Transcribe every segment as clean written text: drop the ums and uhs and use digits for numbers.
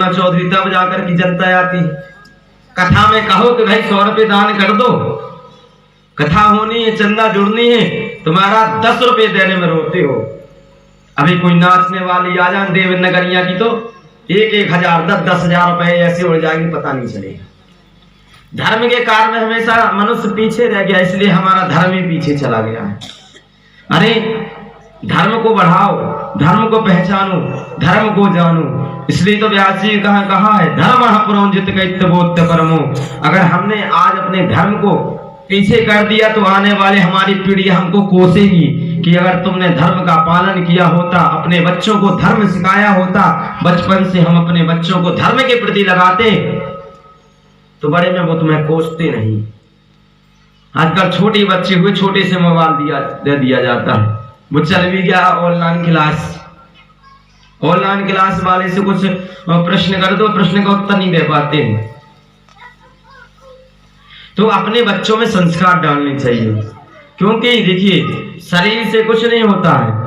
शर्मा चौधरी, तब जाकर की जनता आती है। कथा में कहो कि भाई 100 रुपए दान कर दो, कथा होनी है, चंदा जुड़नी है, तुम्हारा 10 रुपए देने में रोते हो। अभी कोई नाचने वाली आ जाए देवनगरिया की तो 1,000 10,000 रुपए ऐसे उड़ जाएंगे, पता नहीं चलेगा। धर्म के कारण में हमेशा मनुष्य पीछे रह गया, इसलिए हमारा धर्म ही पीछे चला गया है। अरे धर्म को बढ़ाओ, धर्म को पहचानो, धर्म को जानो। इसलिए तो व्यास जी कहा है धर्म पुरोंजित कैत्य परमो। अगर हमने आज अपने धर्म को पीछे कर दिया तो आने वाले हमारी पीढ़ी हमको कोसेगी कि अगर तुमने धर्म का पालन किया होता, अपने बच्चों को धर्म सिखाया होता, बचपन से हम अपने बच्चों को धर्म के प्रति लगाते तो बड़े में वो तुम्हें कोसते नहीं। आजकल छोटे बच्चे हुए छोटे से मोबाइल दे दिया जाता है, वो चल भी गया ऑनलाइन क्लास। ऑनलाइन क्लास वाले से कुछ प्रश्न कर दो, प्रश्न का उत्तर नहीं दे पाते हैं। तो अपने बच्चों में संस्कार डालने चाहिए, क्योंकि देखिए शरीर से कुछ नहीं होता है।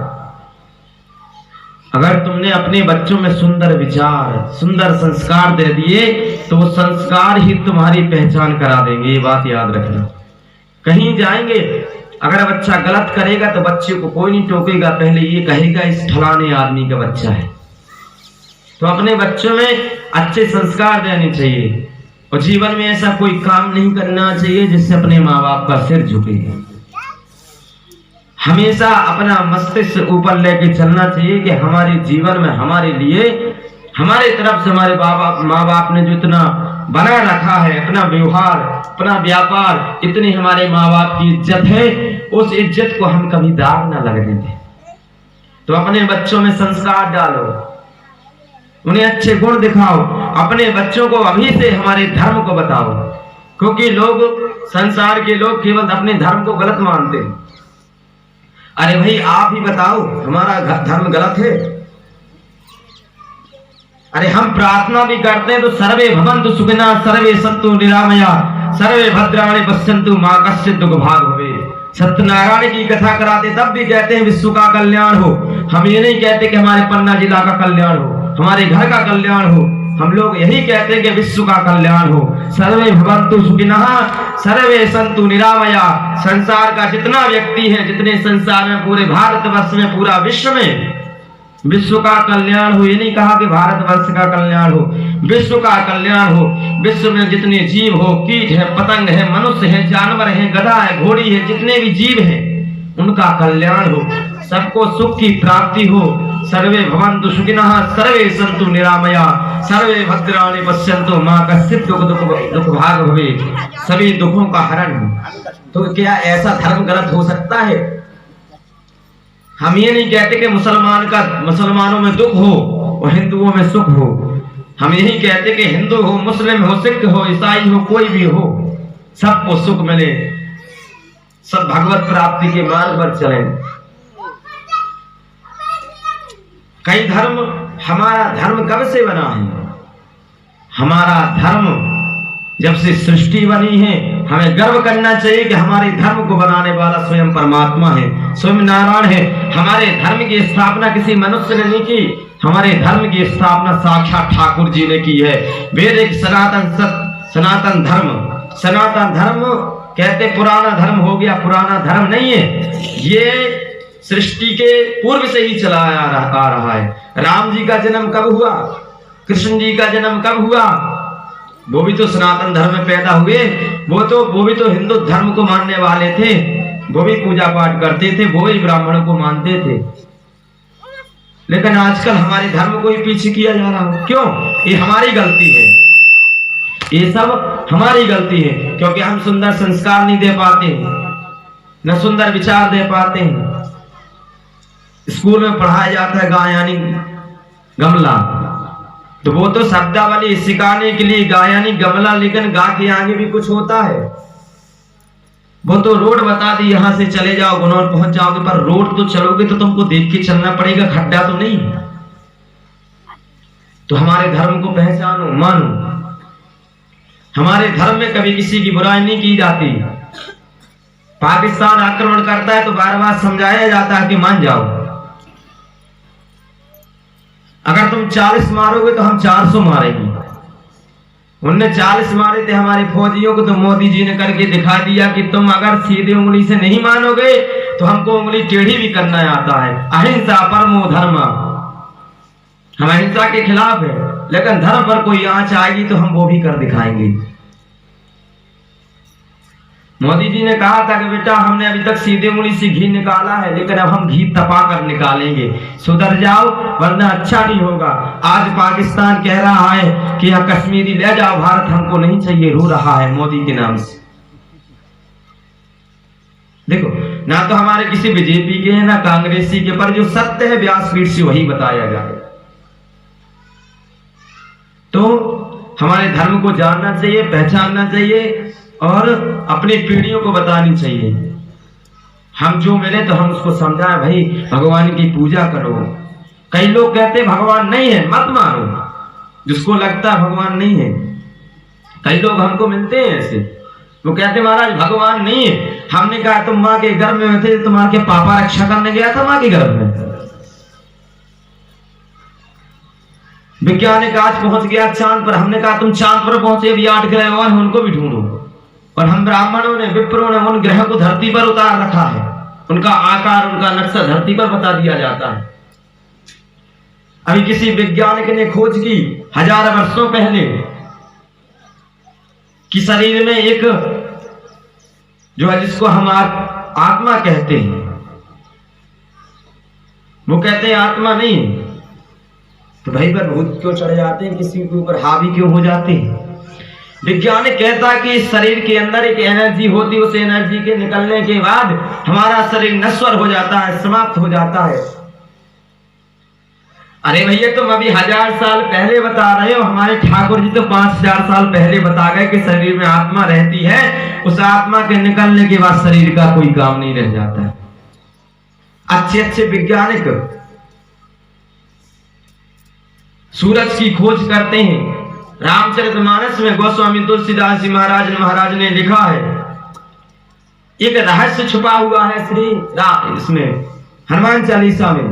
अगर तुमने अपने बच्चों में सुंदर विचार, सुंदर संस्कार दे दिए तो वो संस्कार ही तुम्हारी पहचान करा देंगे, ये बात याद रखना। कहीं जाएंगे, अगर बच्चा गलत करेगा तो बच्चे को कोई नहीं टोकेगा, पहले ये कहेगा इस फलाने आदमी का बच्चा है। तो अपने बच्चों में अच्छे संस्कार देने चाहिए और जीवन में ऐसा कोई काम नहीं करना चाहिए जिससे अपने माँ बाप का सिर झुके। हमेशा अपना मस्तिष्क ऊपर लेके चलना चाहिए कि हमारे जीवन में हमारे लिए, हमारे तरफ से हमारे माँ बाप ने जो इतना बना रखा है, अपना व्यवहार, अपना व्यापार, इतनी हमारे माँ बाप की इज्जत है, उस इज्जत को हम कभी दाग ना लगने दें। तो अपने बच्चों में संस्कार डालो, उन्हें अच्छे गुण दिखाओ, अपने बच्चों को अभी से हमारे धर्म को बताओ, क्योंकि लोग, संसार के लोग केवल अपने धर्म को गलत मानते हैं। अरे भाई आप ही बताओ हमारा धर्म गलत है? अरे हम प्रार्थना भी करते हैं तो सर्वे भवन्तु सुखिनः, सर्वे सन्तु निरामया, सर्वे भद्राणि पश्यन्तु मा कश्चित् दुःख भाग् भवेत्। सत्यनारायण की कथा कराते तब भी कहते हैं विश्व का कल्याण हो। हम ये नहीं कहते कि हमारे पन्ना जिला का कल्याण हो, हमारे घर का कल्याण हो। हम लोग यही कहते हैं कि विश्व का कल्याण हो। सर्वे भवन्तु सुखिनः, सर्वे सन्तु निरामया। संसार का जितना व्यक्ति है, जितने संसार में, पूरे भारतवर्ष में, पूरा विश्व में विश्व का कल्याण हो। ये नहीं कहा कि भारतवर्ष का कल्याण हो, विश्व का कल्याण हो। विश्व में जितने जीव हो, कीट है, पतंग है, मनुष्य है, जानवर है, गधा है, घोड़ी है, जितने भी जीव हैं उनका कल्याण हो, सबको सुख की प्राप्ति हो। सर्वे भवन्तु सुखिनः, सर्वे सन्तु निरामया, सर्वे भद्राणि पश्यन्तु मा कश्चित् दुःख भाग् भवेत्। सभी दुखों का हरण हो। तो क्या ऐसा धर्म गलत हो सकता है? हम ये नहीं कहते कि मुसलमानों में दुख हो और हिंदुओं में सुख हो। हम यही कहते कि हिंदू हो, मुस्लिम हो, सिख हो, ईसाई हो, कोई भी हो, सबको सुख मिले, सब भगवत प्राप्ति के मार्ग पर चलें। कई धर्म, हमारा धर्म कब से बना है? हमारा धर्म जब से सृष्टि बनी है। हमें गर्व करना चाहिए कि हमारे धर्म को बनाने वाला स्वयं परमात्मा है, स्वयं नारायण है। हमारे धर्म की स्थापना किसी मनुष्य ने नहीं की, हमारे धर्म की स्थापना साक्षात ठाकुर जी ने की है। वेद एक सनातन धर्म, सनातन धर्म कहते पुराना धर्म हो गया, पुराना धर्म नहीं है। ये सृष्टि के पूर्व से ही चला आ रहा है। राम जी का जन्म कब हुआ? कृष्ण जी का जन्म कब हुआ? वो भी तो सनातन धर्म में पैदा हुए। वो भी तो हिंदू धर्म को मानने वाले थे, वो भी पूजा पाठ करते थे, वो भी ब्राह्मणों को मानते थे। लेकिन आजकल हमारे धर्म को ही पीछे किया जा रहा है। क्यों? ये हमारी गलती है, ये सब हमारी गलती है, क्योंकि हम सुंदर संस्कार नहीं दे पाते, न सुंदर विचार दे पाते हैं। स्कूल में पढ़ाया जाता है गा यानी गमला, तो वो तो शब्दावली सिखाने के लिए गा यानी गमला, लेकिन गा के आगे भी कुछ होता है। वो तो रोड बता दी, यहां से चले जाओ, गुनौर पहुंच जाओगे, पर रोड तो चलोगे तो तुमको देख के चलना पड़ेगा, खड्डा तो नहीं। तो हमारे धर्म को पहचानो, मानो। हमारे धर्म में कभी किसी की बुराई नहीं की जाती। पाकिस्तान आक्रमण करता है तो बार बार समझाया जाता है कि मान जाओ। अगर तुम 40 मारोगे तो हम 400 मारेंगे। उनने 40 मारे थे हमारे फौजियों को, तो मोदी जी ने करके दिखा दिया कि तुम अगर सीधे उंगली से नहीं मानोगे तो हमको उंगली टेढ़ी भी करना आता है। अहिंसा परमो धर्म, हम अहिंसा के खिलाफ है, लेकिन धर्म पर कोई आंच आएगी तो हम वो भी कर दिखाएंगे। मोदी जी ने कहा था कि बेटा हमने अभी तक सीधे उंगली से घी निकाला है, लेकिन अब हम घी तपा कर निकालेंगे, सुधर जाओ वरना अच्छा नहीं होगा। आज पाकिस्तान कह रहा है कि यह कश्मीरी ले जाओ, भारत हमको नहीं चाहिए, रो रहा है मोदी के नाम से। देखो, ना तो हमारे किसी बीजेपी के है ना कांग्रेसी के, पर जो सत्य है व्यासपीठ से वही बताया जाए। तो हमारे धर्म को जानना चाहिए, पहचानना चाहिए और अपनी पीढ़ियों को बतानी चाहिए। हम जो मिले तो हम उसको समझाएं, भाई भगवान की पूजा करो। कई लोग कहते भगवान नहीं है, मत मारो जिसको लगता है भगवान नहीं है। कई लोग हमको मिलते हैं ऐसे, वो कहते महाराज भगवान नहीं है। हमने कहा तुम माँ के गर्भ में थे, तुम्हारे पापा रक्षा करने गया था माँ के गर्भ में। वैज्ञानिक आज पहुंच गया चांद पर, हमने कहा तुम चांद पर पहुंचे, भी 8 ग्रह और उनको भी ढूंढो। और हम ब्राह्मणों ने, विप्रों ने उन ग्रहों को धरती पर उतार रखा है, उनका आकार, उनका नक्शा धरती पर बता दिया जाता है। अभी किसी वैज्ञानिक ने खोज की 1000 वर्षों पहले कि शरीर में एक जो है जिसको हम आत्मा कहते हैं, वो कहते हैं आत्मा नहीं है। तो भाई पर भूत क्यों चढ़ जाते हैं, किसी के ऊपर हावी क्यों हो जाते हैं? विज्ञानिक कहता है कि शरीर के अंदर एक एनर्जी होती है, उस एनर्जी के निकलने के बाद हमारा शरीर नश्वर हो जाता है, समाप्त हो जाता है। अरे भैया तुम अभी 1000 साल पहले बता रहे हो, हमारे ठाकुर जी तो 5000 साल पहले बता गए कि शरीर में आत्मा रहती है, उस आत्मा के निकलने के बाद शरीर का कोई काम नहीं रह जाता है। अच्छे अच्छे वैज्ञानिक सूरज की खोज करते हैं। रामचरितमानस में गोस्वामी तुलसीदास जी महाराज ने लिखा है, एक रहस्य छुपा हुआ है श्री राम इसमें हनुमान चालीसा में।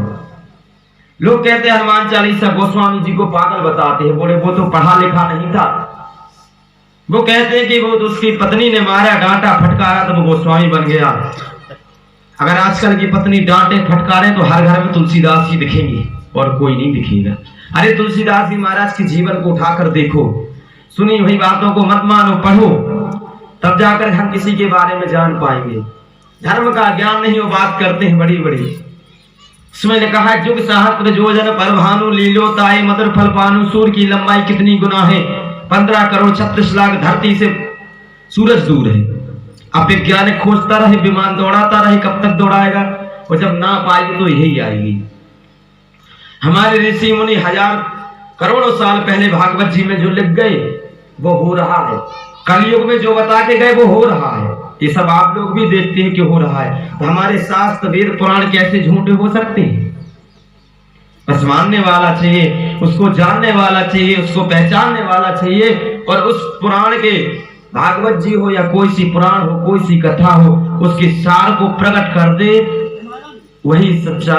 लोग कहते हैं हनुमान चालीसा गोस्वामी जी को पागल बताते हैं, बोले वो तो पढ़ा लिखा नहीं था। वो कहते हैं कि वो तो उसकी पत्नी ने मारा, डांटा, फटकारा तो वो गोस्वामी बन गया। अगर आजकल की पत्नी डांटे फटकारे तो हर घर में तुलसीदास जी दिखेंगे और कोई नहीं दिखेगा। अरे तुलसीदास जी महाराज के जीवन को उठाकर देखो, सुनी हुई बातों को मत मानो, पढ़ो, तब जाकर हम किसी के बारे में जान पाएंगे। धर्म का ज्ञान नहीं, वो बात करते हैं बड़ी बड़ी। इसमें लिखा है जुग सहस्त्र योजन पर भानु लीलो ताई मधुर फल पानु, सूर्य की लंबाई कितनी गुना है, 15 करोड़ 36 लाख धरती से सूरज दूर है। अब वैज्ञानिक खोजता रहे, विमान दौड़ाता रहे, कब तक दौड़ाएगा? और जब ना पाएगी तो यही आएगी। हमारे ऋषि मुनि 1000 करोड़ों साल पहले भागवत जी में जो लिख गए वो हो रहा है। कलयुग में जो बता के गए वो हो रहा है। ये सब आप लोग भी देखते हैं कि हो रहा है। तो हमारे शास्त्र वेद पुराण कैसे झूठे हो सकते हैं? बस मानने वाला चाहिए, उसको जानने वाला चाहिए, उसको पहचानने वाला चाहिए। और उस पुराण के, भागवत जी हो या कोई सी पुराण हो, कोई सी कथा हो, उसके सार को प्रकट कर दे, वही सच्चा